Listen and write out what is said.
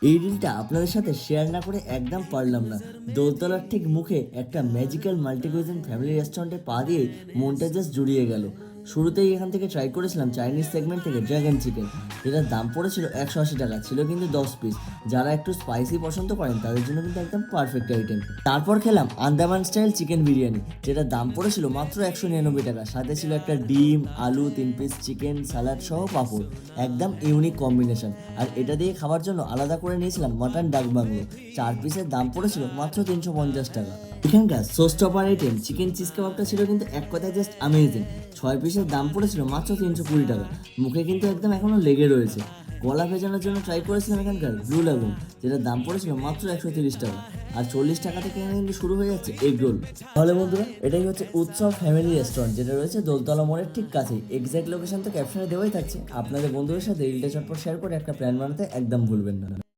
এই রিলটা আপনাদের সাথে শেয়ার না করে একদম পারলাম না। দোলতলার ঠিক মুখে একটা ম্যাজিক্যাল মাল্টি কুইজিন ফ্যামিলি রেস্টুরেন্টে পা দিয়ে মনটা জাস্ট জুড়িয়ে গেল। শুরুতেই এখান থেকে ট্রাই করেছিলাম চাইনিজ সেগমেন্ট থেকে ড্রাগন চিকেন, যেটার দাম পড়েছিল 180 টাকা, ছিল কিন্তু 10 পিস। যারা একটু স্পাইসি পছন্দ করেন তাদের জন্য কিন্তু একদম পারফেক্ট আইটেম। তারপর খেলাম আন্দামান স্টাইল চিকেন বিরিয়ানি, যেটার দাম পড়েছিল মাত্র 199 টাকা। সাথে ছিল একটা ডিম, আলু, 3 পিস চিকেন, সালাড সহ পাঁপড়। একদম ইউনিক কম্বিনেশন। আর এটা দিয়ে খাবার জন্য আলাদা করে নিয়েছিলাম মাটন ডাক বাংলো। 4 পিসের দাম পড়েছিল মাত্র 350 টাকা। এখানকার sauce topper item chicken cheese কাবাবটা ছিল কিন্তু এক কথায় জাস্ট আমেজিং। 6 পিসের দাম পড়েছিল মাত্র 320 টাকা। মুখে কিন্তু একদম এখনো লেগে রয়েছে। গলা ভেজানোর জন্য ট্রাই করেছিলাম এখানকার ব্লু লাগুন, যেটার দাম পড়েছিল মাত্র 130 টাকা। আর 40 টাকা থেকে এখানে কিন্তু শুরু হয়ে যাচ্ছে এগ রোল। তাহলে বন্ধুরা, এটাই হচ্ছে উৎসব ফ্যামিলি রেস্টুরেন্ট, যেটা রয়েছে দোলতলা মোড়ের ঠিক কাছেই। এক্সাক্ট লোকেশন তো ক্যাপশনে দেওয়াই থাকছে। আপনাদের বন্ধুদের সাথে রিলটা চটপট শেয়ার করে একটা প্ল্যান বানাতে একদম ভুলবেন না।